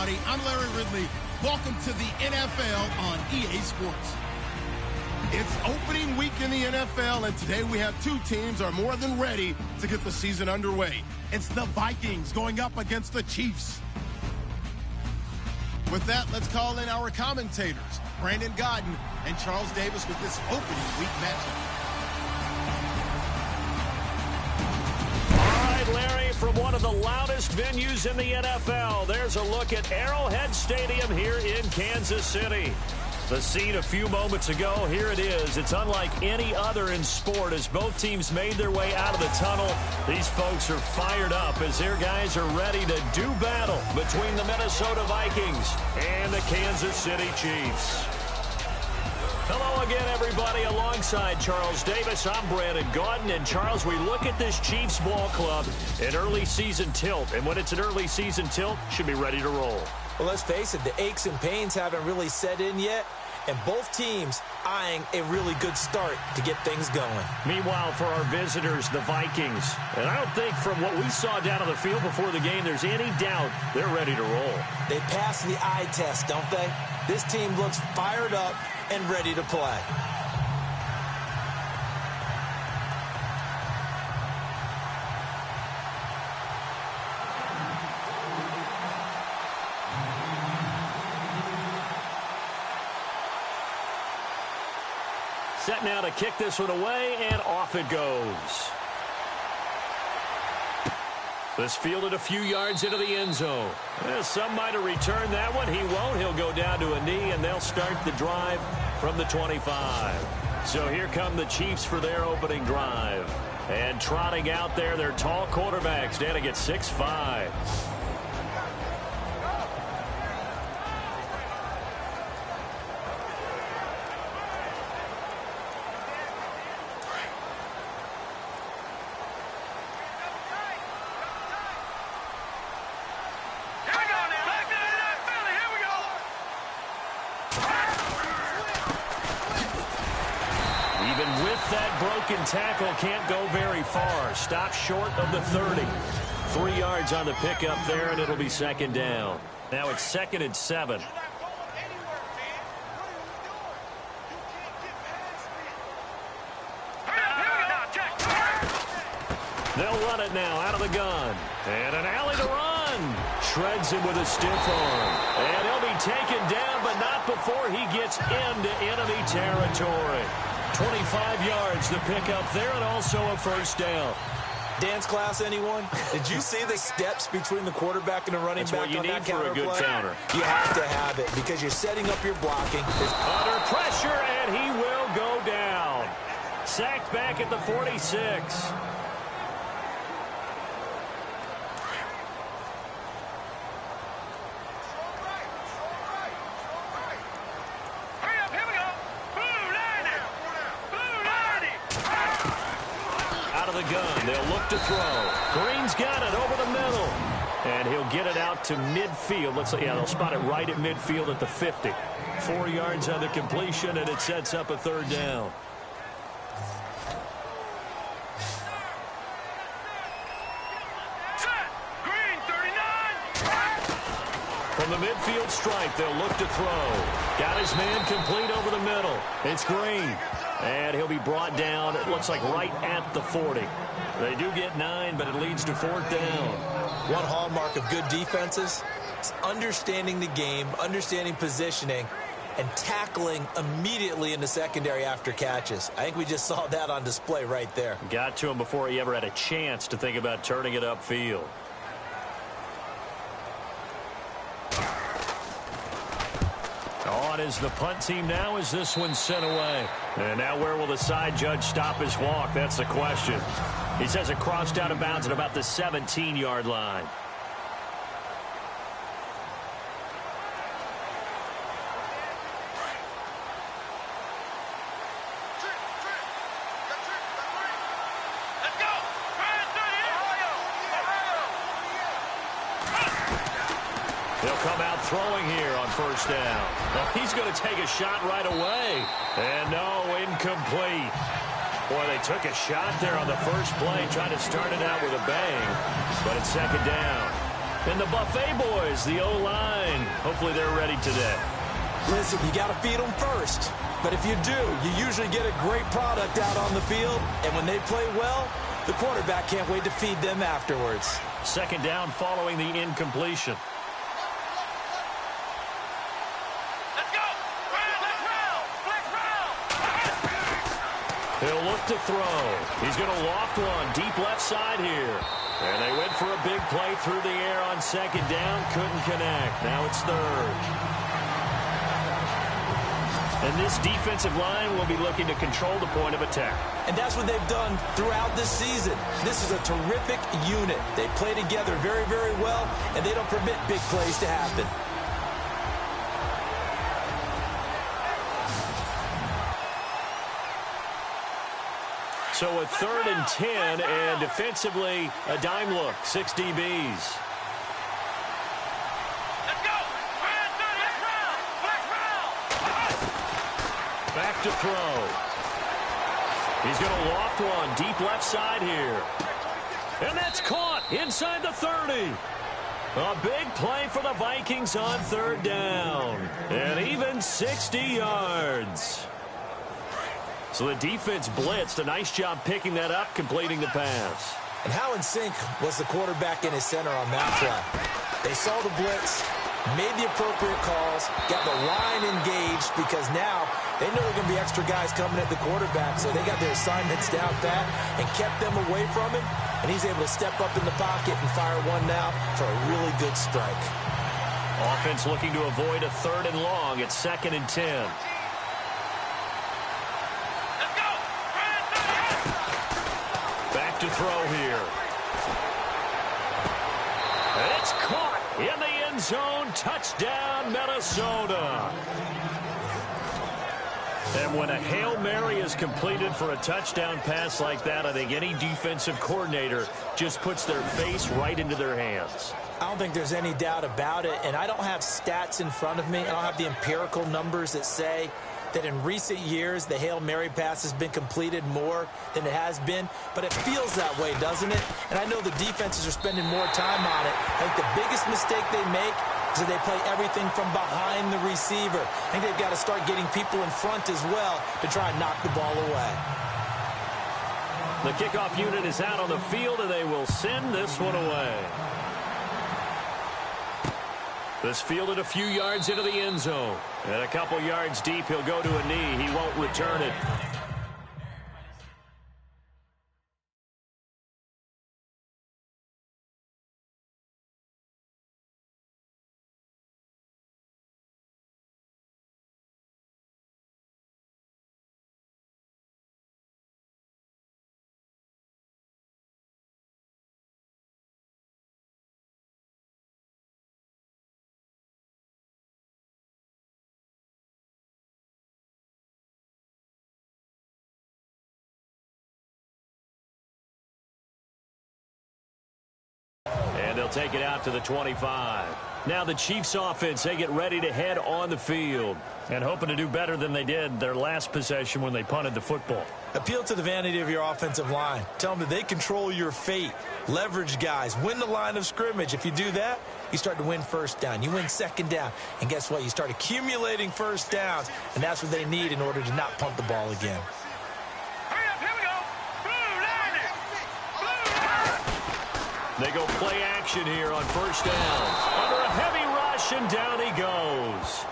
everybody. I'm Larry Ridley. Welcome to the NFL on EA Sports. It's opening week in the NFL, and today we have two teams are more than ready to get the season underway. It's the Vikings going up against the Chiefs. With that, let's call in our commentators, Brandon Godden and Charles Davis, with this opening week matchup. Larry, from one of the loudest venues in the NFL, there's a look at Arrowhead Stadium here in Kansas City. The scene a few moments ago, here it is. It's unlike any other in sport as both teams made their way out of the tunnel. These folks are fired up as their guys are ready to do battle between the Minnesota Vikings and the Kansas City Chiefs. Hello again, everybody. Alongside Charles Davis, I'm Brandon Godden. And Charles, we look at this Chiefs ball club, an early season tilt. And when it's an early season tilt, should be ready to roll. Well, let's face it, the aches and pains haven't really set in yet. And both teams eyeing a really good start to get things going. Meanwhile, for our visitors, the Vikings. And I don't think from what we saw down on the field before the game, there's any doubt they're ready to roll. They passed the eye test, don't they? This team looks fired up and ready to play. Set now to kick this one away, and off it goes. This fielded a few yards into the end zone. Some might have returned that one. He won't. He'll go down to a knee, and they'll start the drive from the 25. So here come the Chiefs for their opening drive. And trotting out there, their tall quarterback standing at 6'5". Tackle can't go very far. Stop short of the 30. 3 yards on the pickup there, and it'll be second down. Now it's 2nd and 7. They'll run it now out of the gun. And an alley to run. Shreds him with a stiff arm. And he'll be taken down, but not before he gets into enemy territory. 25 yards to pick up there, and also a first down. Dance class, anyone? Did you see the steps between the quarterback and the running back on that counter play? That's what you need for a good counter. You have to have it because you're setting up your blocking. There's under pressure, and he will go down. Sacked back at the 46. They'll look to throw. Green's got it over the middle. And he'll get it out to midfield. Let's say, yeah, they'll spot it right at midfield at the 50. 4 yards on the completion, and it sets up a third down. Green, 39. From the midfield stripe, they'll look to throw. Got his man complete over the middle. It's Green. And he'll be brought down, it looks like right at the 40. They do get 9, but it leads to 4th down. One hallmark of good defenses is understanding the game, understanding positioning, and tackling immediately in the secondary after catches. I think we just saw that on display right there. Got to him before he ever had a chance to think about turning it upfield. On is the punt team now as this one's sent away. And now where will the side judge stop his walk? That's the question. He says it crossed out of bounds at about the 17-yard line. They'll come out throwing here on first down. Well, he's going to take a shot right away. And no, incomplete. Boy, they took a shot there on the first play, trying to start it out with a bang. But it's second down. And the Buffet boys, the O-line, hopefully they're ready today. Listen, you got to feed them first. But if you do, you usually get a great product out on the field. And when they play well, the quarterback can't wait to feed them afterwards. Second down following the incompletion. Let's go! Let's roll! He'll look to throw. He's going to loft one deep left side here. And they went for a big play through the air on second down. Couldn't connect. Now it's third. And this defensive line will be looking to control the point of attack. And that's what they've done throughout this season. This is a terrific unit. They play together very, very well, and they don't permit big plays to happen. So a 3rd and 10, and defensively, a dime look, 6 DBs. Back to throw. He's going to loft one deep left side here. And that's caught inside the 30. A big play for the Vikings on 3rd down. And even 60 yards. So the defense blitzed. A nice job picking that up, completing the pass. And how in sync was the quarterback in his center on that play? They saw the blitz, made the appropriate calls, got the line engaged, because now they know there are going to be extra guys coming at the quarterback, so they got their assignments down pat and kept them away from him, and he's able to step up in the pocket and fire one now for a really good strike. Offense looking to avoid a 3rd and long. It's 2nd and 10. Back to throw here. And it's caught in the end zone. Touchdown, Minnesota. And when a Hail Mary is completed for a touchdown pass like that, I think any defensive coordinator just puts their face right into their hands. I don't think there's any doubt about it, and I don't have stats in front of me. I don't have the empirical numbers that say that in recent years the Hail Mary pass has been completed more than it has been, but it feels that way, doesn't it? And I know the defenses are spending more time on it. I think the biggest mistake they make is that they play everything from behind the receiver. I think they've got to start getting people in front as well to try and knock the ball away. The kickoff unit is out on the field, and they will send this one away. This fielded a few yards into the end zone. And a couple yards deep, he'll go to a knee. He won't return it. And they'll take it out to the 25. Now the Chiefs offense, they get ready to head on the field and hoping to do better than they did their last possession when they punted the football. Appeal to the vanity of your offensive line. Tell them that they control your fate. Leverage guys. Win the line of scrimmage. If you do that, you start to win 1st down. You win 2nd down. And guess what? You start accumulating 1st downs. And that's what they need in order to not punt the ball again. They go play action here on 1st down. Under a heavy rush, and down he goes.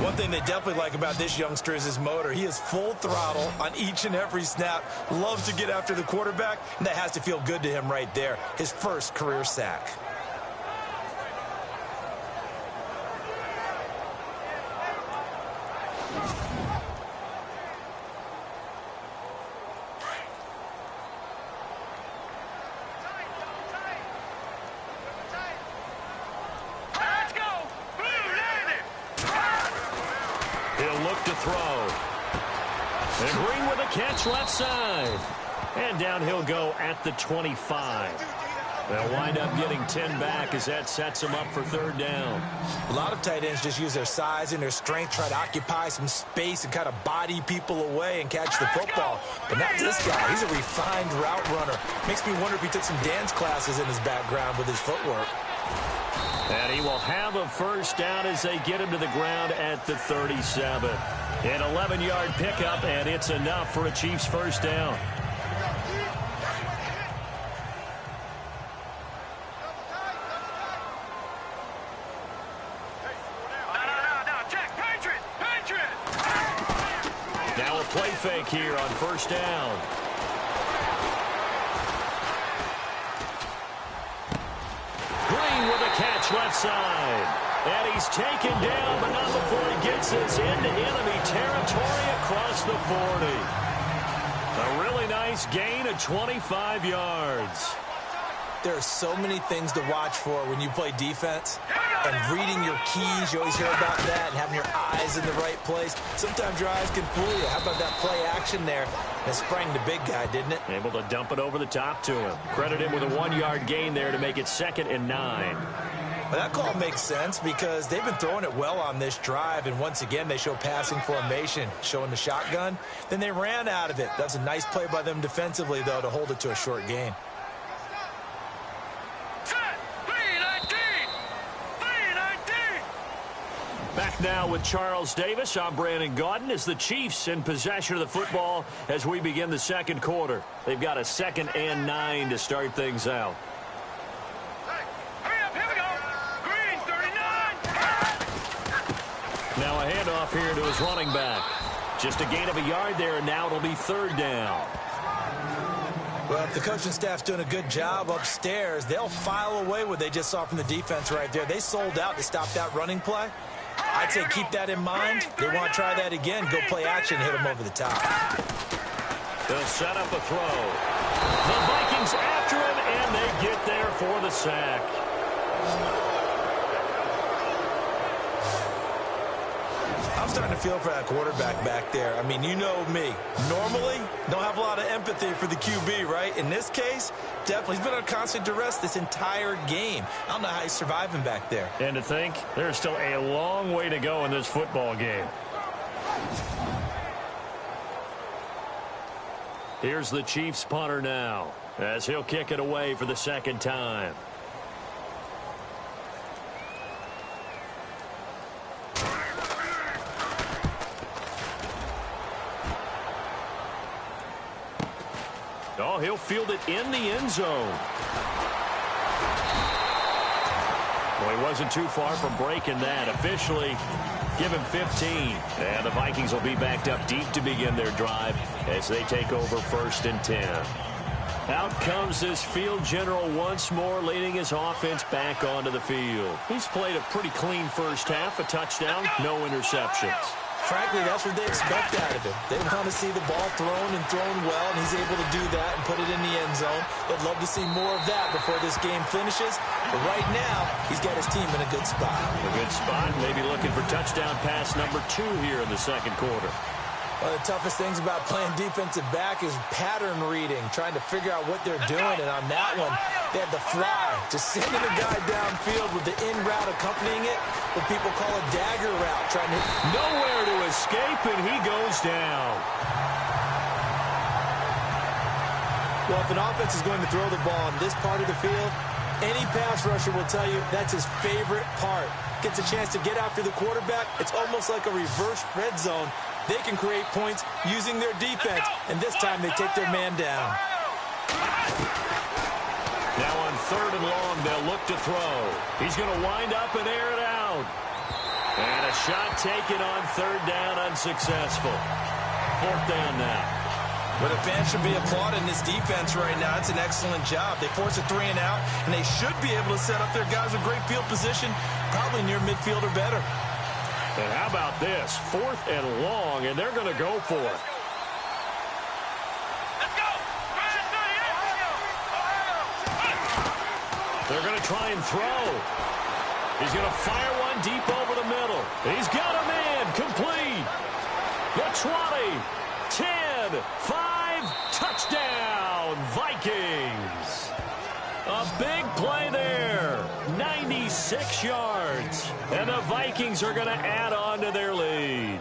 One thing they definitely like about this youngster is his motor. He is full throttle on each and every snap. Loves to get after the quarterback, and that has to feel good to him right there. His first career sack. And Green with a catch left side. And down he'll go at the 25. They'll wind up getting 10 back as that sets them up for third down. A lot of tight ends just use their size and their strength, try to occupy some space and kind of body people away and catch the football. But not this guy. He's a refined route runner. Makes me wonder if he took some dance classes in his background with his footwork. And he will have a first down as they get him to the ground at the 37. An 11-yard pickup, and it's enough for a Chiefs first down. Now a play fake here on first down. Green with a catch left side. And he's taken down, but not before he gets us into enemy territory across the 40. A really nice gain of 25 yards. There are so many things to watch for when you play defense. And reading your keys, you always hear about that, and having your eyes in the right place. Sometimes your eyes can fool you. How about that play action there? That sprang the big guy, didn't it? Able to dump it over the top to him. Credit him with a 1-yard gain there to make it 2nd and 9. Well, that call makes sense because they've been throwing it well on this drive, and once again they show passing formation, showing the shotgun. Then they ran out of it. That's a nice play by them defensively, though, to hold it to a short gain. Back now with Charles Davis. I'm Brandon Gaudin as the Chiefs in possession of the football as we begin the second quarter. They've got a 2nd and 9 to start things out. Now a handoff here to his running back. Just a gain of a yard there, and now it'll be 3rd down. Well, if the coaching staff's doing a good job upstairs, they'll file away what they just saw from the defense right there. They sold out to stop that running play. I'd say keep that in mind. They want to try that again. Go play action, hit them over the top. They'll set up a throw. The Vikings after him, and they get there for the sack. I'm starting to feel for that quarterback back there. I mean, you know me. Normally, don't have a lot of empathy for the QB, right? In this case, definitely. He's been on constant duress this entire game. I don't know how he's surviving back there. And to think, there's still a long way to go in this football game. Here's the Chiefs punter now, as he'll kick it away for the 2nd time. Oh, he'll field it in the end zone. Well, he wasn't too far from breaking that. Officially, give him 15. And the Vikings will be backed up deep to begin their drive as they take over 1st and 10. Out comes this field general once more, leading his offense back onto the field. He's played a pretty clean first half, a touchdown, no interceptions. Frankly, that's what they expect out of him. They want to see the ball thrown and thrown well, and he's able to do that and put it in the end zone. They'd love to see more of that before this game finishes. But right now, he's got his team in a good spot. A good spot, maybe looking for touchdown pass number 2 here in the second quarter. One of the toughest things about playing defensive back is pattern reading, trying to figure out what they're doing. And on that one, they had the fly, just sending a guy downfield with the in route accompanying it, what people call a dagger route, trying to nowhere to escape, and he goes down. Well, if an offense is going to throw the ball in this part of the field, any pass rusher will tell you that's his favorite part. Gets a chance to get after the quarterback. It's almost like a reverse red zone. They can create points using their defense, and this time they take their man down. Now on 3rd and long, they'll look to throw. He's going to wind up and air it out. And a shot taken on 3rd down, unsuccessful. 4th down now. But the fans should be applauding this defense right now. It's an excellent job. They force a 3 and out, and they should be able to set up their guys with great field position, probably near midfield or better. And how about this? 4th and long, and they're going to go for it. Let's go! They're going to try and throw. He's going to fire one deep over the middle. He's got a man complete. The 20, 10, 5, touchdown, Vikings. A big play there. 96 yards. And the Vikings are going to add on to their lead.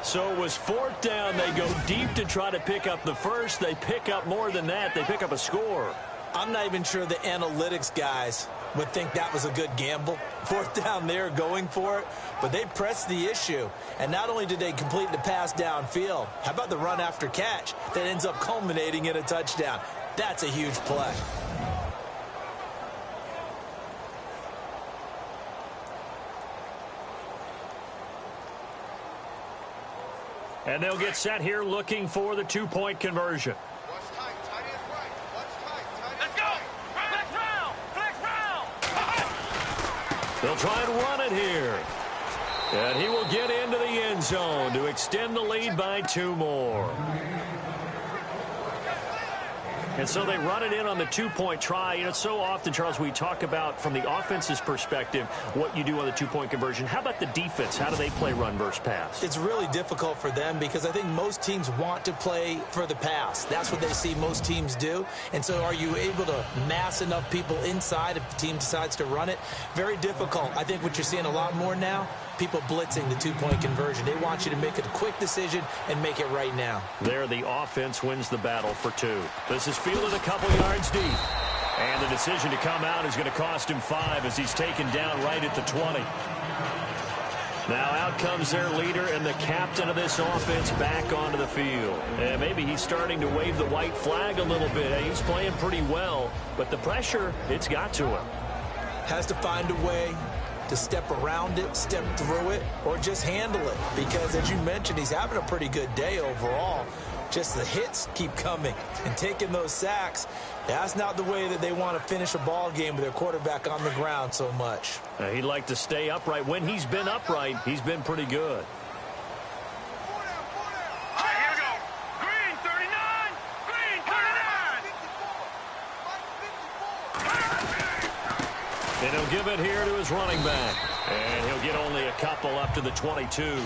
So it was 4th down. They go deep to try to pick up the first. They pick up more than that. They pick up a score. I'm not even sure the analytics guys would think that was a good gamble. 4th down there going for it. But they pressed the issue. And not only did they complete the pass downfield, how about the run after catch that ends up culminating in a touchdown? That's a huge play. And they'll get set here looking for the 2-point conversion. Let's go. Flex round. Flex round. They'll try and run it here. And he will get into the end zone to extend the lead by 2 more. And so they run it in on the 2-point try. You know, so often, Charles, we talk about from the offense's perspective what you do on the 2-point conversion. How about the defense? How do they play run versus pass? It's really difficult for them because I think most teams want to play for the pass. That's what they see most teams do. And so are you able to mass enough people inside if the team decides to run it? Very difficult. I think what you're seeing a lot more now, people blitzing the 2-point conversion. They want you to make a quick decision and make it right now. There, the offense wins the battle for 2. This is fielded a couple yards deep. And the decision to come out is going to cost him 5 as he's taken down right at the 20. Now out comes their leader and the captain of this offense back onto the field. And maybe he's starting to wave the white flag a little bit. He's playing pretty well, but the pressure, it's got to him. Has to find a way to step around it, step through it, or just handle it. Because, as you mentioned, he's having a pretty good day overall. Just the hits keep coming and taking those sacks. That's not the way that they want to finish a ball game with their quarterback on the ground so much. He'd like to stay upright. When he's been upright, he's been pretty good. And he'll give it here to his running back. And he'll get only a couple up to the 22.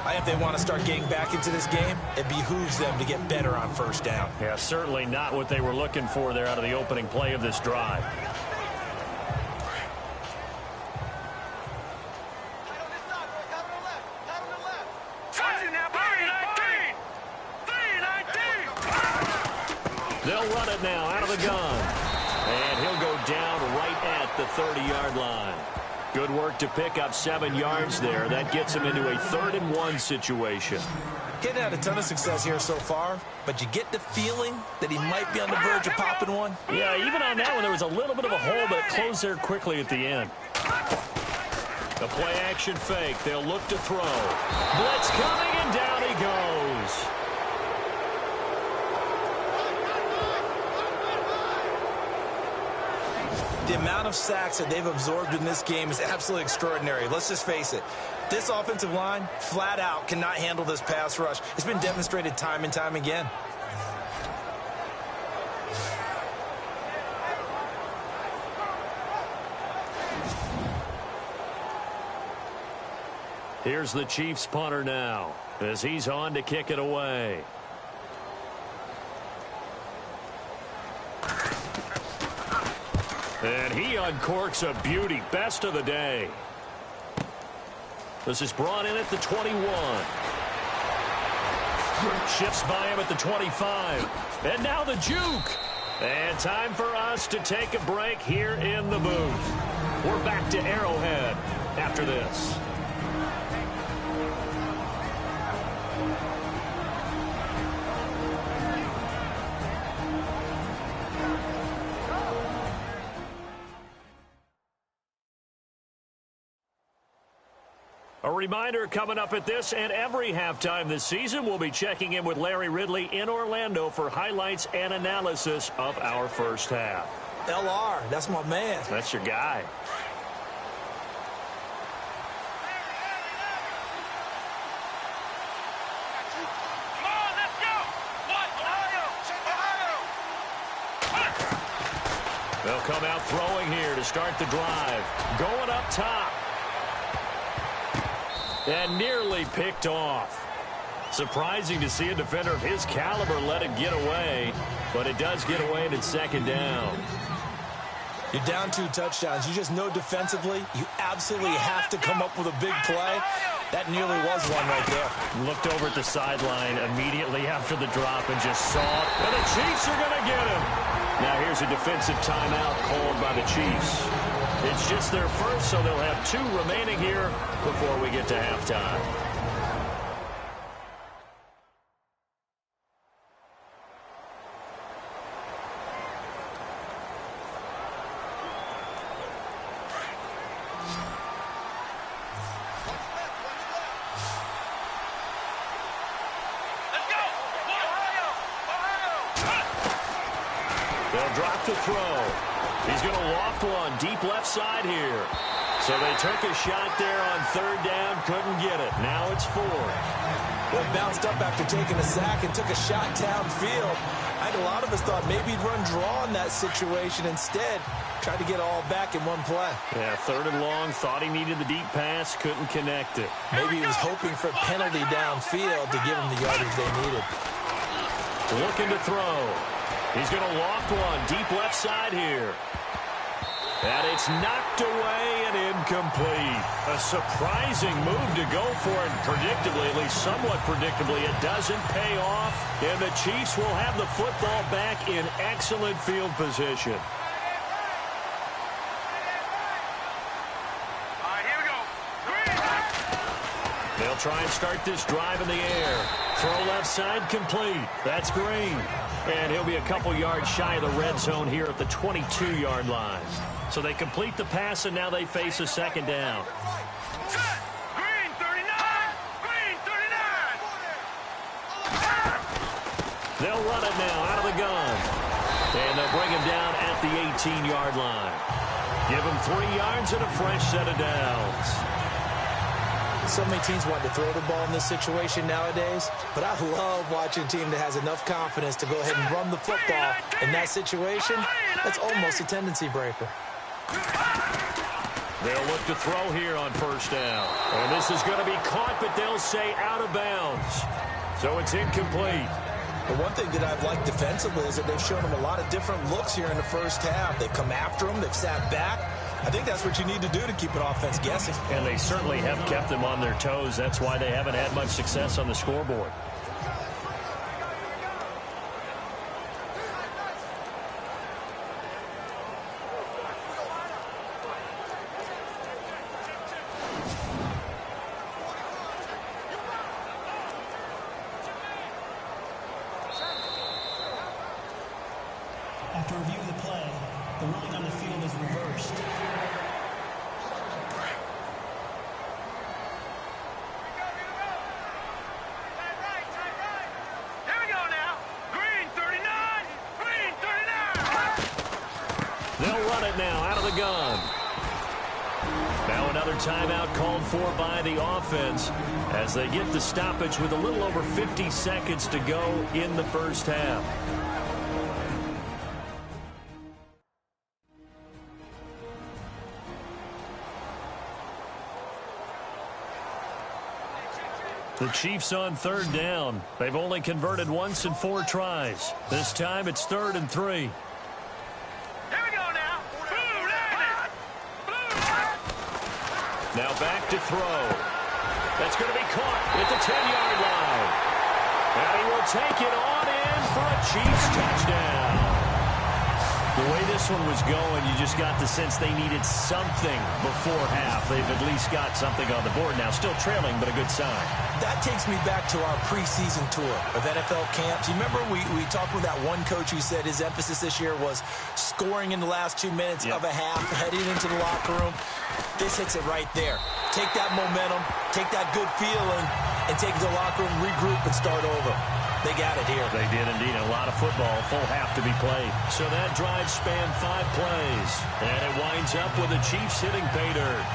I think if they want to start getting back into this game, it behooves them to get better on 1st down. Yeah, certainly not what they were looking for there out of the opening play of this drive. They'll run it now out of the gun. And he'll go down right at the 30-yard line. Good work to pick up 7 yards there. That gets him into a 3rd and 1 situation. He hadn't had a ton of success here so far, but you get the feeling that he might be on the verge of popping one. Yeah, even on that one, there was a little bit of a hole, but it closed there quickly at the end. The play-action fake. They'll look to throw. Blitz coming, and down he goes. The amount of sacks that they've absorbed in this game is absolutely extraordinary. Let's just face it. This offensive line, flat out, cannot handle this pass rush. It's been demonstrated time and time again. Here's the Chiefs punter now as he's on to kick it away. And he uncorks a beauty. Best of the day. This is brought in at the 21. Shifts by him at the 25. And now the juke. And time for us to take a break here in the booth. We're back to Arrowhead after this. A reminder coming up at this and every halftime this season, we'll be checking in with Larry Ridley in Orlando for highlights and analysis of our first half. LR, that's my man. That's your guy. Come on, let's go. What? Ohio. They'll come out throwing here to start the drive. Going up top. And nearly picked off. Surprising to see a defender of his caliber let it get away, but it does get away and it's second down. You're down 2 touchdowns. You just know defensively you absolutely have to come up with a big play. That nearly was one right there. Looked over at the sideline immediately after the drop and just saw it. And the Chiefs are going to get him. Now here's a defensive timeout called by the Chiefs. It's just their first, so they'll have 2 remaining here before we get to halftime. They'll drop the throw. He's going to loft one deep left side here. So they took a shot there on 3rd down, couldn't get it. Now it's 4. Well, bounced up after taking a sack and took a shot downfield. I think a lot of us thought maybe he'd run draw in that situation. Instead, tried to get it all back in one play. Yeah, 3rd and long, thought he needed the deep pass, couldn't connect it. Maybe he was hoping for a penalty downfield to give him the yardage they needed. Looking to throw. He's going to loft one deep left side here. And it's knocked away and incomplete. A surprising move to go for it. Predictably, at least somewhat predictably, it doesn't pay off. And the Chiefs will have the football back in excellent field position. All right, here we go. They'll try and start this drive in the air. Throw left side complete. That's Green. And he'll be a couple yards shy of the red zone here at the 22-yard line. So they complete the pass, and now they face a 2nd down. Green 39. Green 39. They'll run it now out of the gun. And they'll bring him down at the 18-yard line. Give him 3 yards and a fresh set of downs. So many teams want to throw the ball in this situation nowadays, but I love watching a team that has enough confidence to go ahead and run the football in that situation. That's almost a tendency breaker. They'll look to throw here on 1st down. And this is going to be caught, but they'll say out of bounds. So it's incomplete. The one thing that I've liked defensively is that they've shown them a lot of different looks here in the first half. They've come after them. They've sat back. I think that's what you need to do to keep an offense guessing. And they certainly have kept them on their toes. That's why they haven't had much success on the scoreboard. After reviewing the play, the ruling on the field is reversed. Here we go now. Green 39. Green 39. They'll run it now out of the gun. Now another timeout called for by the offense as they get the stoppage with a little over 50 seconds to go in the first half. The Chiefs on 3rd down. They've only converted once in 4 tries. This time it's 3rd and 3. Here we go now. Blue line. Blue line. Now back to throw. That's going to be caught at the 10-yard line. And he will take it on in for a Chiefs touchdown. The way this one was going, you just got the sense they needed something before half. They've at least got something on the board now. Still trailing, but a good sign. That takes me back to our preseason tour of NFL camps. You remember we talked with that one coach who said his emphasis this year was scoring in the last 2 minutes of a half, heading into the locker room. This hits it right there. Take that momentum, take that good feeling, and take it to the locker room, regroup, and start over. They got it here. They did indeed. A lot of football, full half to be played. So that drive spanned 5 plays. And it winds up with the Chiefs hitting pay dirt.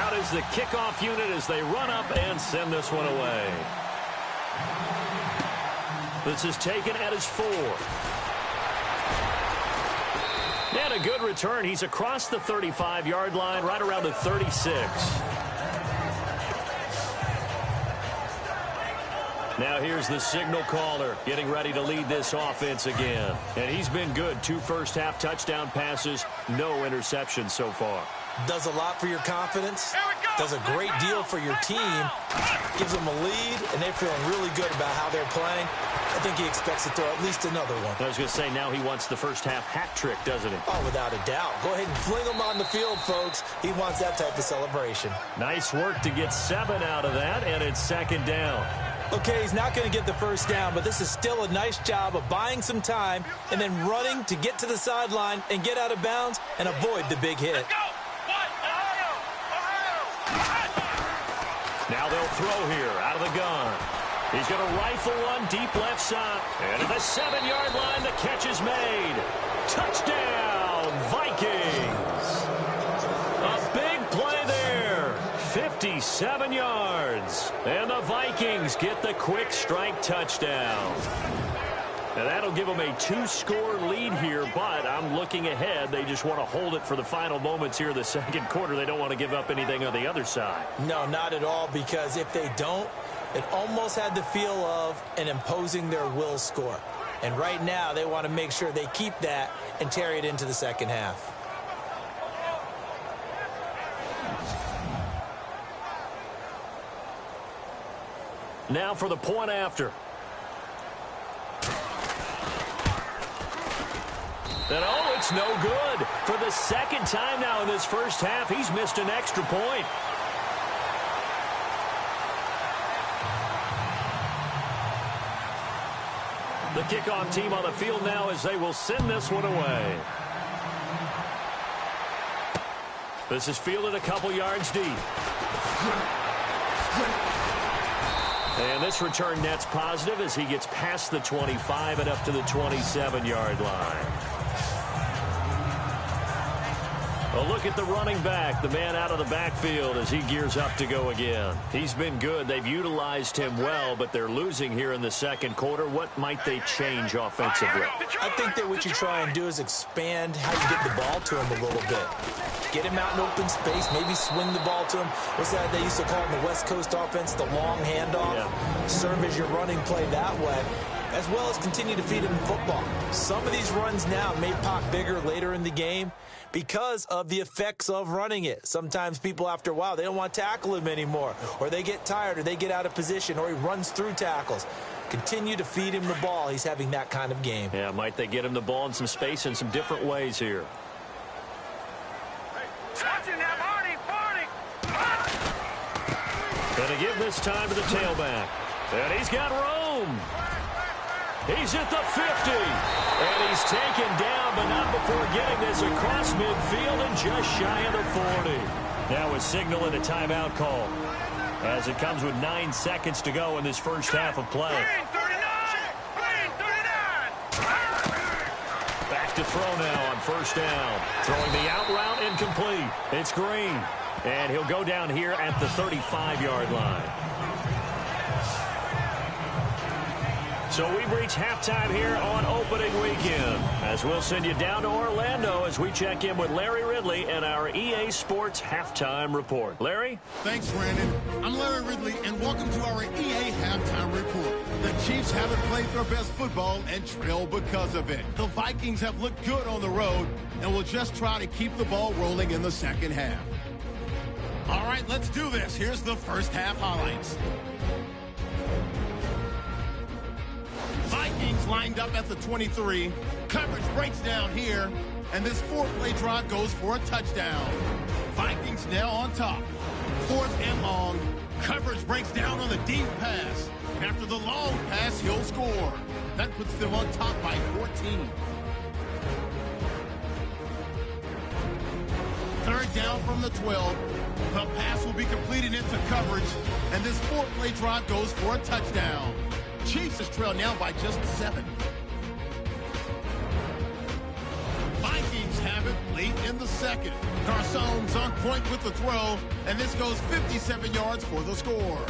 Out is the kickoff unit as they run up and send this one away. This is taken at his 4. And a good return. He's across the 35-yard line, right around the 36. Now here's the signal caller getting ready to lead this offense again. And he's been good. 2 first-half touchdown passes, no interceptions so far. Does a lot for your confidence. Does a great deal for your team. Gives them a lead, and they're feeling really good about how they're playing. I think he expects to throw at least another one. I was going to say, now he wants the first-half hat trick, doesn't he? Oh, without a doubt. Go ahead and fling him on the field, folks. He wants that type of celebration. Nice work to get 7 out of that, and it's 2nd down. Okay, he's not going to get the first down, but this is still a nice job of buying some time and then running to get to the sideline and get out of bounds and avoid the big hit. Now they'll throw here out of the gun. He's going to rifle one deep left side. And at the 7-yard line, the catch is made. Touchdown, Vikings. A big play there. 57 yards. And the Vikings get the quick strike touchdown. Now that'll give them a 2-score lead here, but I'm looking ahead. They just want to hold it for the final moments here in the second quarter. They don't want to give up anything on the other side. No, not at all, because if they don't, it almost had the feel of an imposing their will score. And right now, they want to make sure they keep that and carry it into the second half. Now for the point after. And oh, it's no good. For the second time now in this first half, he's missed an extra point. The kickoff team on the field now as they will send this one away. This is fielded a couple yards deep. And this return net's positive as he gets past the 25 and up to the 27-yard line. A look at the running back, the man out of the backfield as he gears up to go again. He's been good. They've utilized him well, but they're losing here in the second quarter. What might they change offensively? I think that what you try and do is expand how you get the ball to him a little bit. Get him out in open space, maybe swing the ball to him. What's that they used to call in the West Coast offense, the long handoff? Yeah. Serve as your running play that way, as well as continue to feed him football. Some of these runs now may pop bigger later in the game because of the effects of running it. Sometimes people, after a while, they don't want to tackle him anymore, or they get tired, or they get out of position, or he runs through tackles. Continue to feed him the ball. He's having that kind of game. Yeah, might they get him the ball in some space in some different ways here. Going to give this time to the tailback. And he's got room. He's at the 50. And he's taken down, but not before getting this across midfield and just shy of the 40. Now a signal and a timeout call as it comes with 9 seconds to go in this first half of play. Back to throw now on first down. Throwing the out route incomplete. It's Green. And he'll go down here at the 35-yard line. So we've reached halftime here on opening weekend, as we'll send you down to Orlando as we check in with Larry Ridley and our EA Sports Halftime Report. Larry? Thanks, Brandon. I'm Larry Ridley, and welcome to our EA Halftime Report. The Chiefs haven't played their best football and trail because of it. The Vikings have looked good on the road and will just try to keep the ball rolling in the second half. All right, let's do this. Here's the first half highlights. Vikings lined up at the 23. Coverage breaks down here, and this 4-play drive goes for a touchdown. Vikings now on top. 4th and long. Coverage breaks down on the deep pass. After the long pass, he'll score. That puts them on top by 14. 3rd down from the 12. The pass will be completed into coverage, and this 4-play drive goes for a touchdown. Chiefs is trailed now by just 7. Vikings have it late in the second. Garçon's on point with the throw, and this goes 57 yards for the score.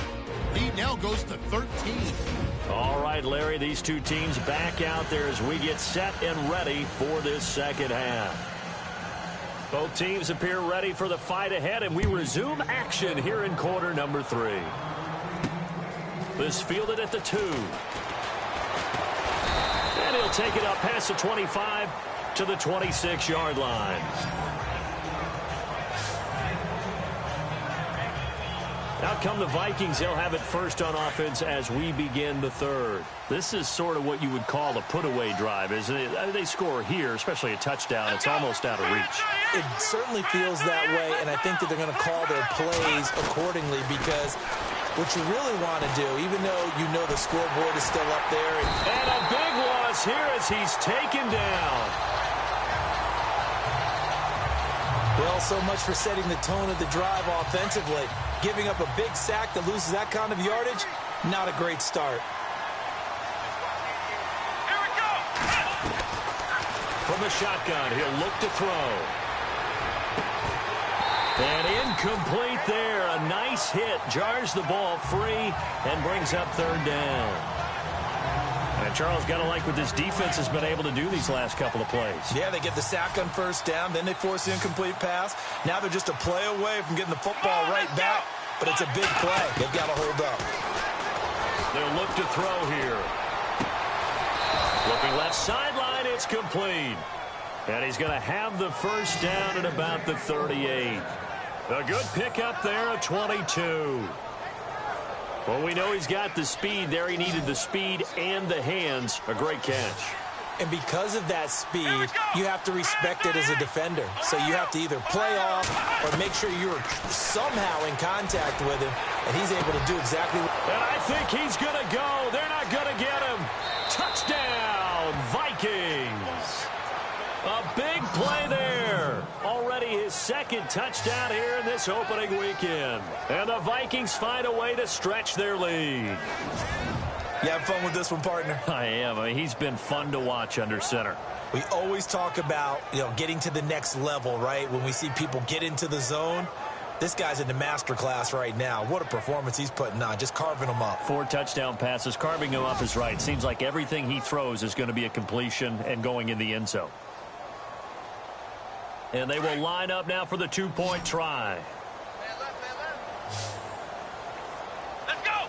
Lead now goes to 13. All right, Larry, these two teams back out there as we get set and ready for this second half. Both teams appear ready for the fight ahead, and we resume action here in quarter number 3. This fielded at the 2. And he'll take it up past the 25 to the 26-yard line. Out come the Vikings. They'll have it first on offense as we begin the 3rd. This is sort of what you would call a put-away drive, isn't it? They score here, especially a touchdown. It's almost out of reach. It certainly feels that way, and I think that they're going to call their plays accordingly, because what you really want to do, even though you know the scoreboard is still up there. And a big loss here as he's taken down. Well, so much for setting the tone of the drive offensively. Giving up a big sack that loses that kind of yardage, not a great start. Here we go. From the shotgun, he'll look to throw. And incomplete there. A nice hit. Jars the ball free and brings up 3rd down. And Charles, got to like what this defense has been able to do these last couple of plays. Yeah, they get the sack on 1st down, then they force the incomplete pass. Now they're just a play away from getting the football right back, but it's a big play. They've got to hold up. They'll look to throw here. Looking left sideline, it's complete. And he's going to have the 1st down at about the 38. A good pickup there at 22. Well, we know he's got the speed there. He needed the speed and the hands. A great catch. And because of that speed, you have to respect it as a defender. So you have to either play off or make sure you're somehow in contact with him, and he's able to do exactly what. And I think he's going to go. They're not going to get him. Touchdown, Vikings. A big play there. Already his 2nd touchdown here in this opening weekend. And the Vikings find a way to stretch their lead. You have fun with this one, partner? I am. I mean, he's been fun to watch under center. We always talk about, getting to the next level, right? When we see people get into the zone. This guy's in the master class right now. What a performance he's putting on, just carving them up. 4 touchdown passes. Carving him up is right. Seems like everything he throws is going to be a completion and going in the end zone. And they will line up now for the 2-point try. Let's go.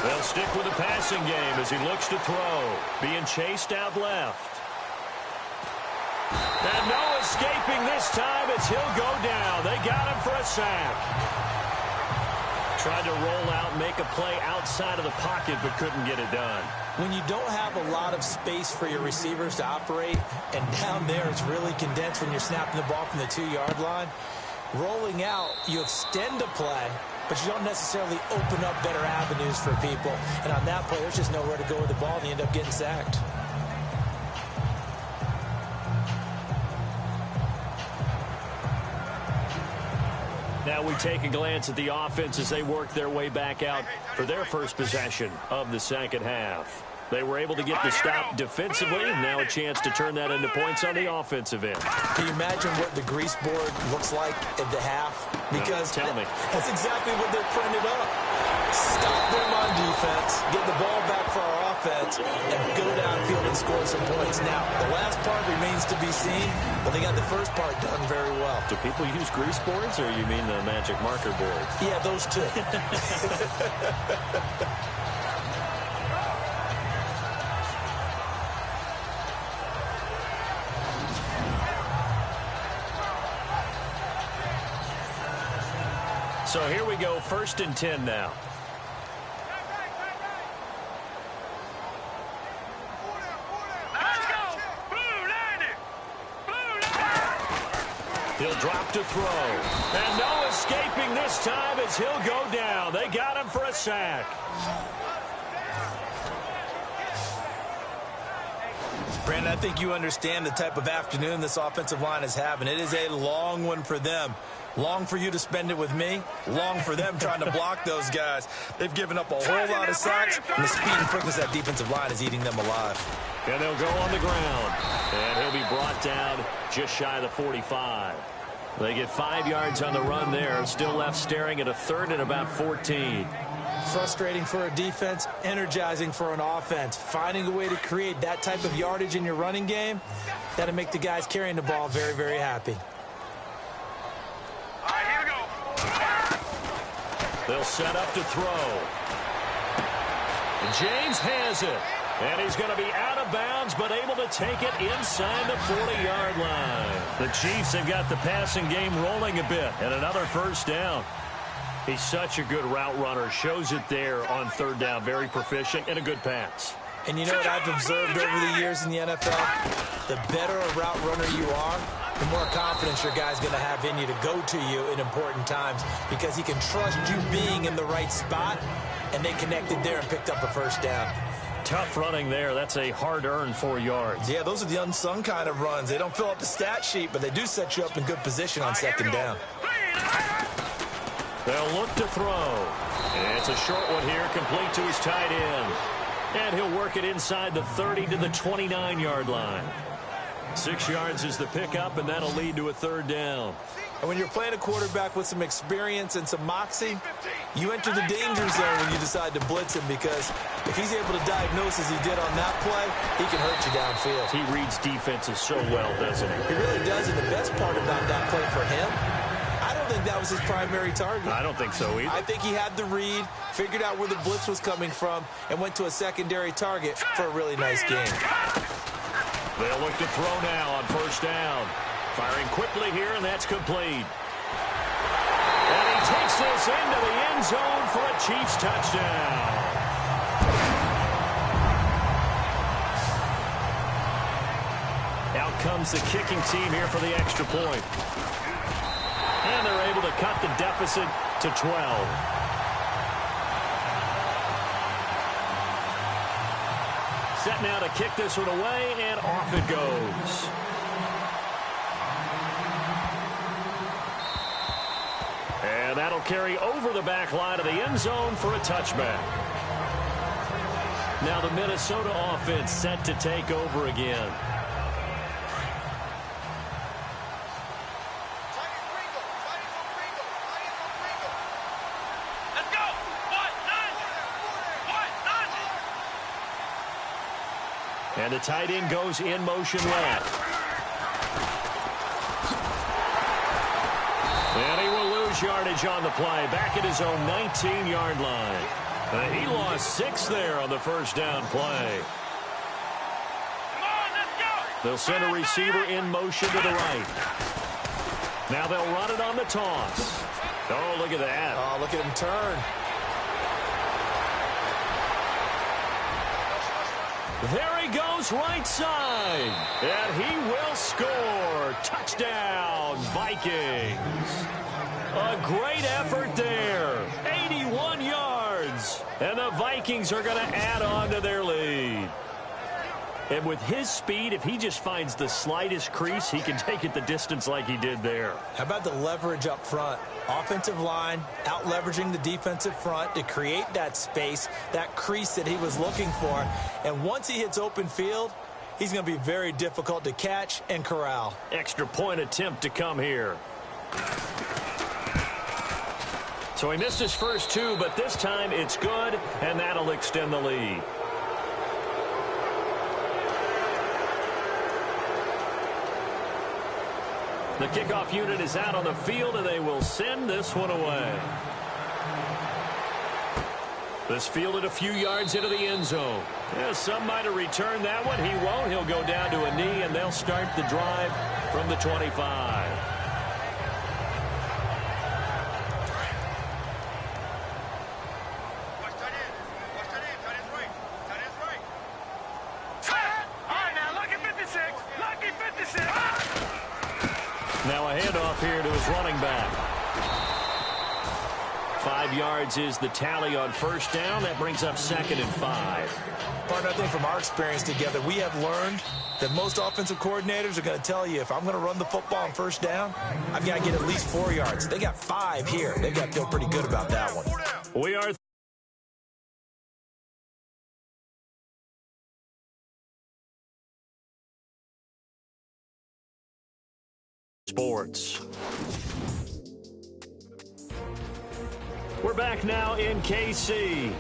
They'll stick with the passing game as he looks to throw. Being chased out left. And no escaping this time as he'll go down. They got him for a sack. Tried to roll out, make a play outside of the pocket, but couldn't get it done. When you don't have a lot of space for your receivers to operate, and down there it's really condensed when you're snapping the ball from the 2-yard line, rolling out, you extend a play, but you don't necessarily open up better avenues for people. And on that play, there's just nowhere to go with the ball, and you end up getting sacked. Now we take a glance at the offense as they work their way back out for their first possession of the 2nd half. They were able to get the stop defensively, and now a chance to turn that into points on the offensive end. Can you imagine what the grease board looks like at the half? Because tell me. That's exactly what they're printed up. Stop them on defense, get the ball back for our offense, and go downfield and score some points. Now, the last part remains to be seen, but they got the first part done very well. Do people use grease boards, or you mean the magic marker board? Yeah, those two. So here we go, 1st and 10 now. Let's go. Blue landed. Blue landed. He'll drop to throw. And no escaping this time as he'll go down. They got him for a sack. Brandon, I think you understand the type of afternoon this offensive line is having. It is a long one for them. Long for you to spend it with me. Long for them trying to block those guys. They've given up a whole lot of sacks, and the speed and quickness of that defensive line is eating them alive. And they'll go on the ground. And he'll be brought down just shy of the 45. They get 5 yards on the run there. Still left staring at a 3rd and about 14. Frustrating for a defense, energizing for an offense. Finding a way to create that type of yardage in your running game, that'll make the guys carrying the ball very, very happy. All right, here we go. They'll set up to throw. And James has it. And he's going to be out of bounds, but able to take it inside the 40-yard line. The Chiefs have got the passing game rolling a bit, and another first down. He's such a good route runner. Shows it there on third down. Very proficient and a good pass. And you know what I've observed over the years in the NFL? The better a route runner you are, the more confidence your guy's going to have in you to go to you in important times because he can trust you being in the right spot, and they connected there and picked up a first down. Tough running there. That's a hard-earned 4 yards. Yeah, those are the unsung kind of runs. They don't fill up the stat sheet, but they do set you up in good position on second down. They'll look to throw. And it's a short one here, complete to his tight end. And he'll work it inside the 30 to the 29-yard line. 6 yards is the pickup, and that'll lead to a third down. And when you're playing a quarterback with some experience and some moxie, you enter the danger zone when you decide to blitz him because if he's able to diagnose as he did on that play, he can hurt you downfield. He reads defenses so well, doesn't he? He really does, and the best part about that play for him, I don't think that was his primary target. I don't think so either. I think he had the read, figured out where the blitz was coming from, and went to a secondary target for a really nice game. They'll look to throw now on first down. Firing quickly here, and that's complete. And he takes this into the end zone for a Chiefs touchdown. Out comes the kicking team here for the extra point. And they're able to cut the deficit to 12. Set now to kick this one away, and off it goes. And that'll carry over the back line of the end zone for a touchback. Now the Minnesota offense set to take over again. Let's go. And the tight end goes in motion left. And he will lose yardage on the play. Back at his own 19-yard line. He lost 6 there on the first down play. Come on, let's go. They'll send a receiver in motion to the right. Now they'll run it on the toss. Oh, look at that. Oh, look at him turn. There he goes right side. And he will score. Touchdown, Vikings. A great effort there. 81 yards. And the Vikings are going to add on to their lead. And with his speed, if he just finds the slightest crease, he can take it the distance like he did there. How about the leverage up front? Offensive line out leveraging the defensive front to create that space, that crease that he was looking for. And once he hits open field, he's going to be very difficult to catch and corral. Extra point attempt to come here. So he missed his first 2, but this time it's good, and that'll extend the lead. The kickoff unit is out on the field, and they will send this one away. This fielded a few yards into the end zone. Yeah, some might have returned that one. He won't. He'll go down to a knee, and they'll start the drive from the 25. Now a handoff here to his running back. 5 yards is the tally on first down. That brings up 2nd and 5. Partner, I think from our experience together, we have learned that most offensive coordinators are going to tell you if I'm going to run the football on first down, I've got to get at least 4 yards. They got 5 here. They've got to feel pretty good about that one. We are sports. We're back now in KC.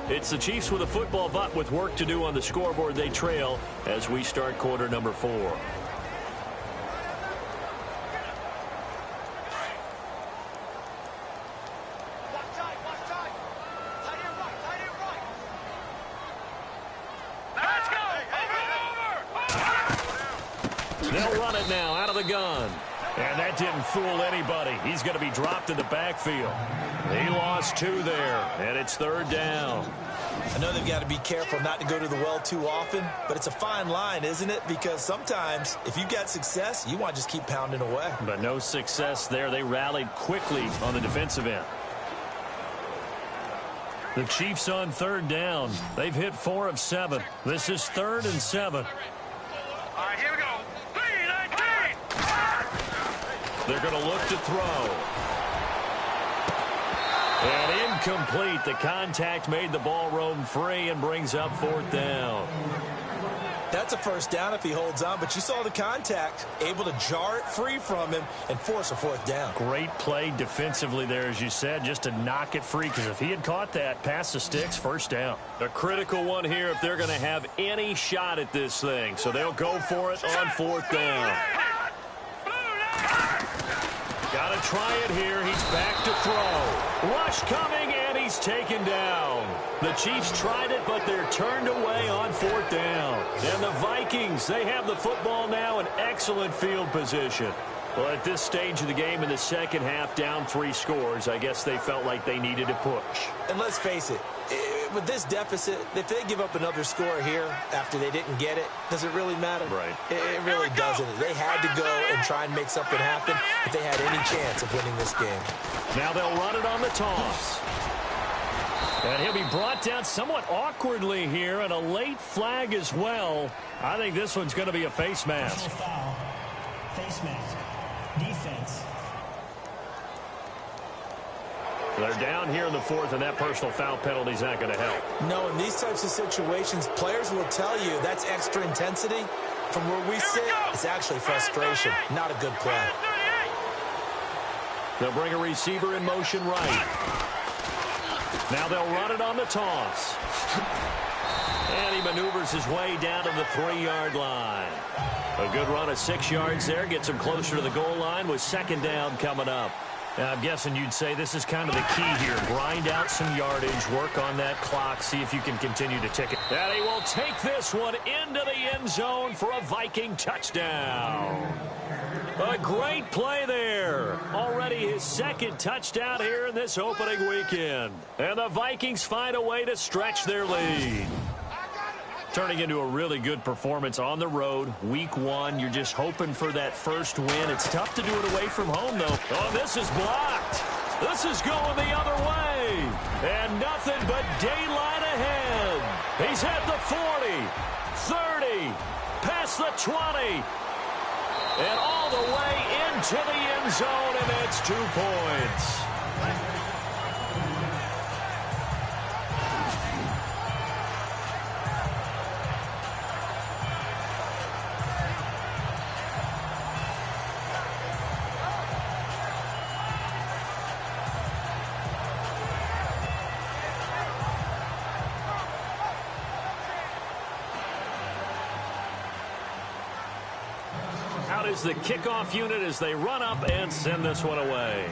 It's the Chiefs with a football, but with work to do on the scoreboard. They trail as we start quarter number 4. They'll run it now out of the gun. And that didn't fool anybody. He's going to be dropped in the backfield. He lost 2 there, and it's 3rd down. I know they've got to be careful not to go to the well too often, but it's a fine line, isn't it? Because sometimes if you've got success, you want to just keep pounding away. But no success there. They rallied quickly on the defensive end. The Chiefs on 3rd down. They've hit 4 of 7. This is 3rd and 7. All right, here we go. They're going to look to throw. And incomplete. The contact made the ball roam free and brings up 4th down. That's a 1st down if he holds on, but you saw the contact, able to jar it free from him and force a 4th down. Great play defensively there, as you said, just to knock it free, because if he had caught that, past the sticks, 1st down. A critical one here if they're going to have any shot at this thing. So they'll go for it on 4th down. Got to try it here. He's back to throw. Rush coming, and he's taken down. The Chiefs tried it, but they're turned away on 4th down. And the Vikings, they have the football now in excellent field position. Well, at this stage of the game in the second half, down 3 scores, I guess they felt like they needed to push. And let's face it, with this deficit, if they give up another score here after they didn't get it, does it really matter? Right. It really doesn't. They had to go and try and make something happen if they had any chance of winning this game. Now they'll run it on the toss. And he'll be brought down somewhat awkwardly here, and a late flag as well. I think this one's going to be a face mask. Foul. Face mask. Defense. They're down here in the 4th, and that personal foul penalty is not going to help. No, in these types of situations, players will tell you that's extra intensity. From where we sit, it's actually frustration, not a good play. They'll bring a receiver in motion right. Now they'll run it on the toss. And he maneuvers his way down to the 3-yard line. A good run of 6 yards there. Gets him closer to the goal line with 2nd down coming up. Now, I'm guessing you'd say this is kind of the key here. Grind out some yardage, work on that clock, see if you can continue to tick it. And he will take this one into the end zone for a Viking touchdown. A great play there. Already his 2nd touchdown here in this opening weekend. And the Vikings find a way to stretch their lead. Turning into a really good performance on the road. Week 1, you're just hoping for that first win. It's tough to do it away from home, though. Oh, this is blocked. This is going the other way. And nothing but daylight ahead. He's at the 40, 30, past the 20, and all the way into the end zone, and that's 2 points. Out is the kickoff unit as they run up and send this one away.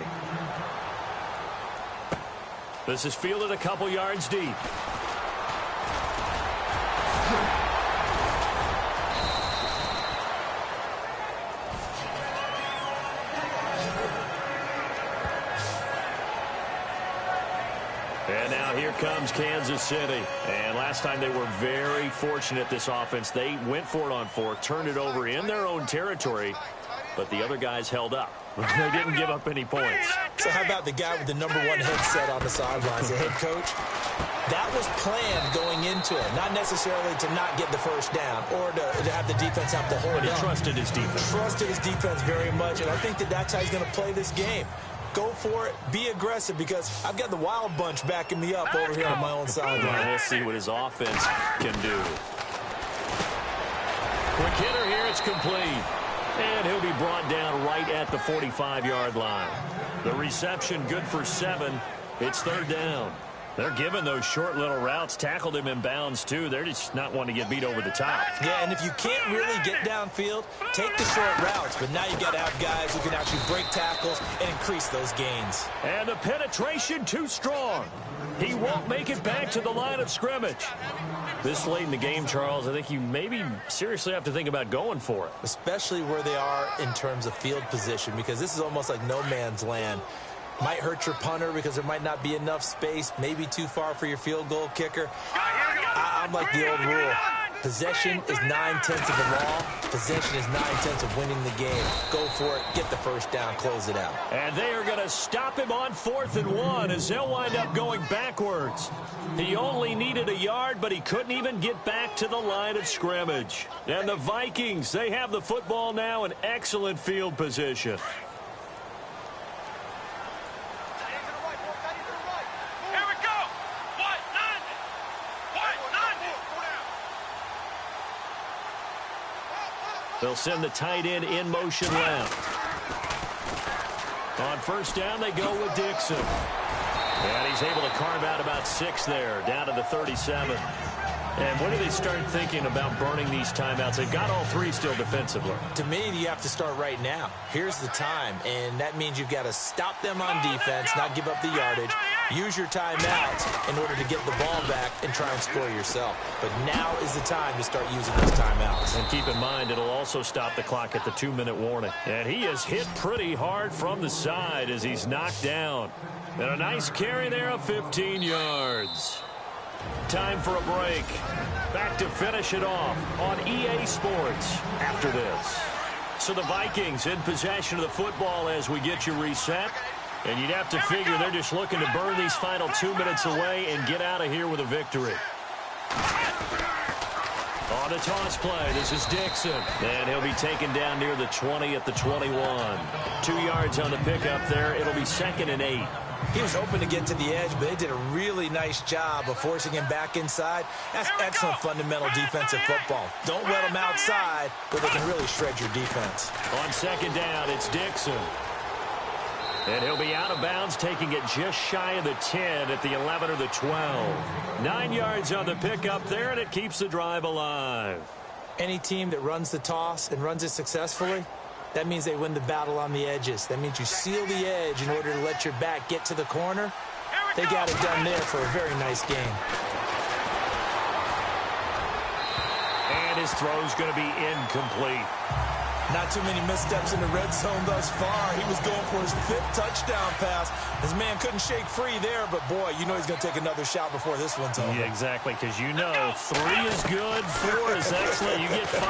This is fielded a couple yards deep. And now here comes Kansas City. And last time they were very fortunate, this offense. They went for it on 4, turned it over in their own territory, but the other guys held up. They didn't give up any points. So how about the guy with the #1 headset on the sidelines, the head coach? That was planned going into it, not necessarily to not get the first down or to have the defense have to hold But he on. trusted his defense. Trusted his defense very much, and I think that's how he's going to play this game. Go for it. Be aggressive, because I've got the wild bunch backing me up over here on my own sideline. We'll see what his offense can do. Quick hitter here. It's complete. And he'll be brought down right at the 45-yard line. The reception good for 7. It's third down. They're giving those short little routes, tackled him in bounds, too. They're just not wanting to get beat over the top. Yeah, and if you can't really get downfield, take the short routes. But now you got to have guys who can actually break tackles and increase those gains. And the penetration too strong. He won't make it back to the line of scrimmage. This late in the game, Charles, I think you maybe seriously have to think about going for it. Especially where they are in terms of field position, because this is almost like no man's land. Might hurt your punter because there might not be enough space, maybe too far for your field goal kicker. I'm like the old rule. Possession is 9/10 of the law. Possession is 9/10 of winning the game. Go for it, get the first down, close it out. And they are going to stop him on 4th and 1 as they'll wind up going backwards. He only needed a yard, but he couldn't even get back to the line of scrimmage. And the Vikings, they have the football now in excellent field position. They'll send the tight end in motion left. On first down, they go with Dixon. And he's able to carve out about 6 there, down to the 37. And when do they start thinking about burning these timeouts? They've got all 3 still defensively. To me, you have to start right now. Here's the time, and that means you've got to stop them on defense, not give up the yardage. Use your timeouts in order to get the ball back and try and score yourself. But now is the time to start using those timeouts. And keep in mind, it'll also stop the clock at the 2-minute warning. And he is hit pretty hard from the side as he's knocked down. And a nice carry there of 15 yards. Time for a break. Back to finish it off on EA Sports after this. So the Vikings in possession of the football as we get you reset. And you'd have to figure they're just looking to burn these final 2 minutes away and get out of here with a victory. On the toss play, this is Dixon. And he'll be taken down near the 20 at the 21. 2 yards on the pickup there. It'll be 2nd and 8. He was hoping to get to the edge, but they did a really nice job of forcing him back inside. That's excellent fundamental defensive football. Don't let them outside, but they can really shred your defense. On 2nd down, it's Dixon. And he'll be out of bounds, taking it just shy of the 10 at the 11 or the 12. 9 yards on the pickup there, and it keeps the drive alive. Any team that runs the toss and runs it successfully, that means they win the battle on the edges. That means you seal the edge in order to let your back get to the corner. They got it done there for a very nice game. And his throw's going to be incomplete. Not too many missteps in the red zone thus far. He was going for his 5th touchdown pass. His man couldn't shake free there, but boy, you know he's going to take another shot before this one's over. Yeah, exactly, because you know 3 is good, 4 is excellent. You get 5.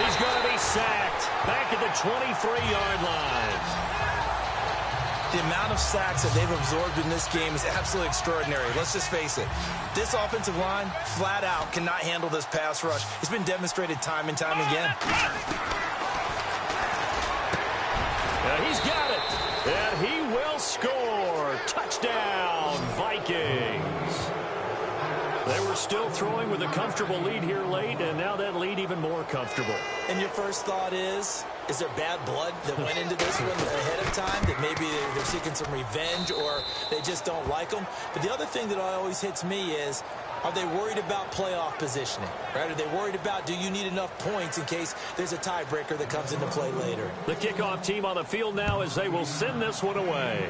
He's going to be sacked back at the 23-yard line. The amount of sacks that they've absorbed in this game is absolutely extraordinary. Let's just face it. This offensive line, flat out, cannot handle this pass rush. It's been demonstrated time and time again. He's got it, and he will score. Touchdown, Vikings. They were still throwing with a comfortable lead here late, and now that lead even more comfortable. And your first thought is there bad blood that went into this one ahead of time, that maybe they're seeking some revenge or they just don't like them? But the other thing that always hits me is, are they worried about playoff positioning? Right? Are they worried about, do you need enough points in case there's a tiebreaker that comes into play later? The kickoff team on the field now as they will send this one away.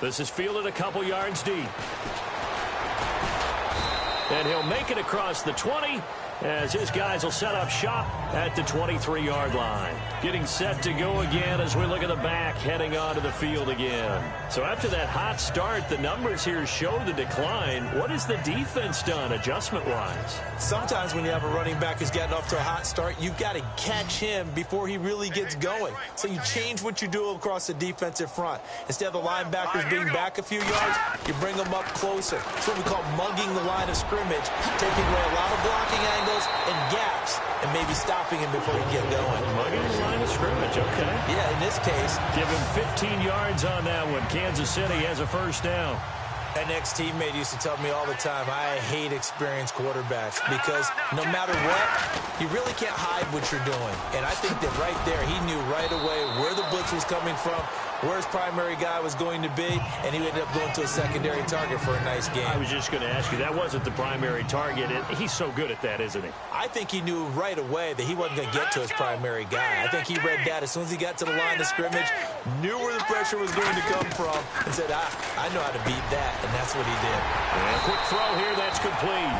This is fielded a couple yards deep. And he'll make it across the 20 as his guys will set up shop at the 23-yard line. Getting set to go again as we look at the back, heading onto the field again. So after that hot start, the numbers here show the decline. What has the defense done adjustment-wise? Sometimes when you have a running back who's gotten off to a hot start, you've got to catch him before he really gets going. So you change what you do across the defensive front. Instead of the linebackers being back a few yards, you bring them up closer. It's what we call mugging the line of scrimmage, taking away a lot of blocking angles and gaps, and maybe stopping him before he can get going. Mugging the line of scrimmage, okay. Yeah, in this case, give him 15 yards on that one. Kansas City has a first down. An ex-teammate used to tell me all the time, I hate experienced quarterbacks because no matter what, you really can't hide what you're doing. And I think that right there, he knew right away where the blitz was coming from, where his primary guy was going to be, and he ended up going to a secondary target for a nice game. I was just going to ask you, that wasn't the primary target. He's so good at that, isn't he? I think he knew right away that he wasn't going to get to his primary guy. I think he read that as soon as he got to the line of scrimmage, knew where the pressure was going to come from, and said, I know how to beat that, and that's what he did. And a quick throw here, that's complete.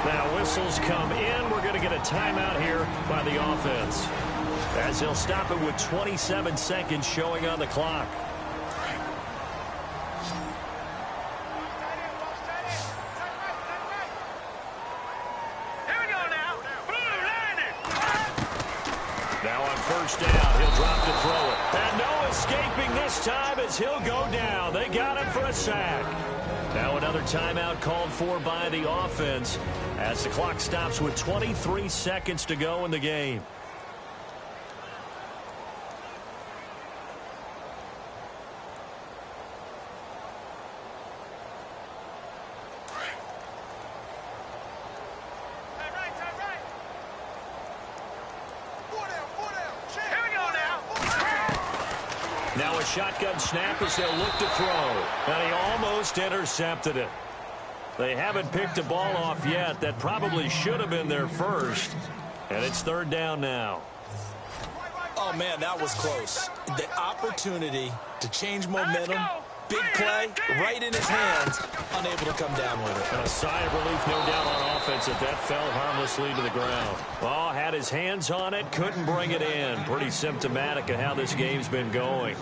Now whistles come in. We're going to get a timeout here by the offense, as he'll stop it with 27 seconds showing on the clock. Here we go now. Now on first down, he'll drop to throw it. And no escaping this time as he'll go down. They got him for a sack. Now another timeout called for by the offense as the clock stops with 23 seconds to go in the game. Now a shotgun snap as they'll look to throw. And he almost intercepted it. They haven't picked a ball off yet. That probably should have been their first. And it's third down now. Oh, man, that was close. The opportunity to change momentum, big play, right in his hands, unable to come down with it. And a sigh of relief, no doubt, on offense that fell harmlessly to the ground. Oh, had his hands on it, couldn't bring it in. Pretty symptomatic of how this game's been going.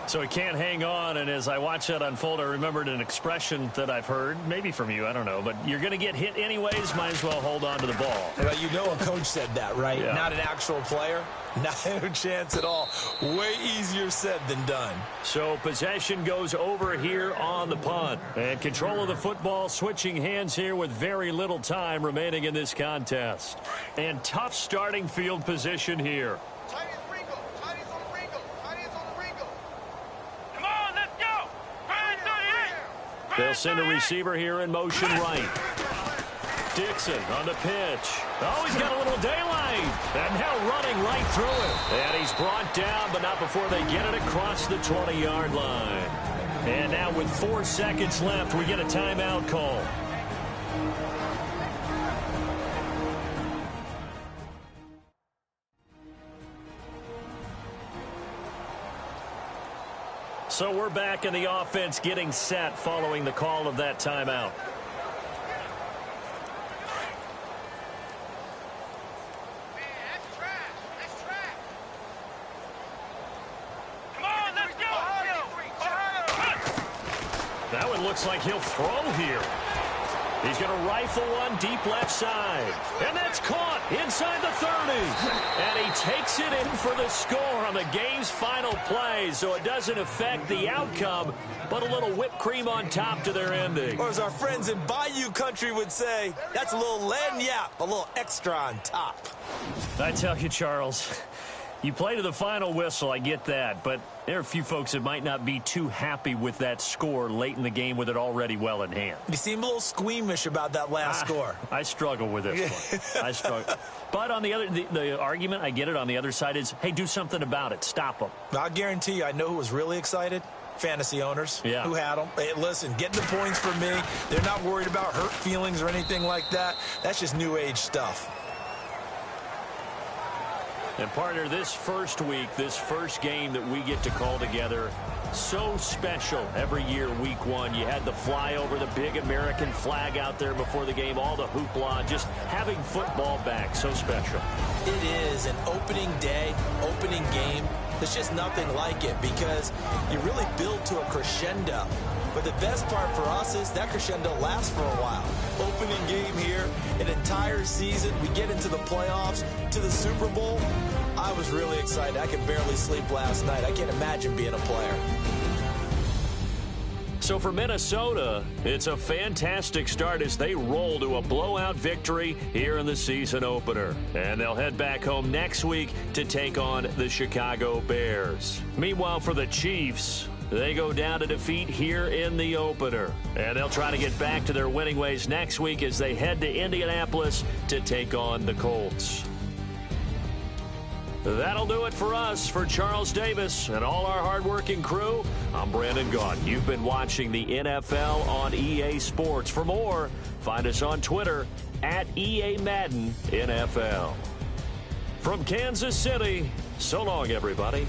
So he can't hang on, and as I watch that unfold, I remembered an expression that I've heard, maybe from you, I don't know, but you're going to get hit anyways, might as well hold on to the ball. Well, you know a coach said that, right? Yeah. Not an actual player. Not a chance at all. Way easier said than done. So possession goes over here on the punt. And control of the football switching hands here with very little time remaining in this contest. And tough starting field position here. They'll send a receiver here in motion right. Dixon on the pitch. Oh, he's got a little daylight. And now running right through it. And he's brought down, but not before they get it across the 20-yard line. And now with 4 seconds left, we get a timeout call. So we're back in the offense getting set following the call of that timeout. That one looks like he'll throw here. He's going to rifle one deep left side. And that's caught inside the 30. And he takes it in for the score on the game's final play. So it doesn't affect the outcome, but a little whipped cream on top to their ending. Or as our friends in Bayou Country would say, that's a little lagniappe, a little extra on top. I tell you, Charles, you play to the final whistle, I get that, but there are a few folks that might not be too happy with that score late in the game with it already well in hand. You seem a little squeamish about that last score. I struggle with this one. I struggle. But on the argument, I get it, on the other side is, hey, do something about it. Stop them. I'll guarantee you, I know who was really excited. Fantasy owners who had them. Hey, listen, getting the points for me. They're not worried about hurt feelings or anything like that. That's just new age stuff. And partner, this first week, this first game that we get to call together, so special every year, week one. You had the flyover, the big American flag out there before the game, all the hoopla, just having football back, so special. It is an opening day, opening game. There's just nothing like it because you really build to a crescendo. But the best part for us is that crescendo lasts for a while. Opening game here, an entire season. We get into the playoffs, to the Super Bowl. I was really excited. I could barely sleep last night. I can't imagine being a player. So for Minnesota, it's a fantastic start as they roll to a blowout victory here in the season opener. And they'll head back home next week to take on the Chicago Bears. Meanwhile, for the Chiefs, they go down to defeat here in the opener. And they'll try to get back to their winning ways next week as they head to Indianapolis to take on the Colts. That'll do it for us. For Charles Davis and all our hardworking crew, I'm Brandon Gaughan. You've been watching the NFL on EA Sports. For more, find us on Twitter at EA Madden NFL. From Kansas City, so long, everybody.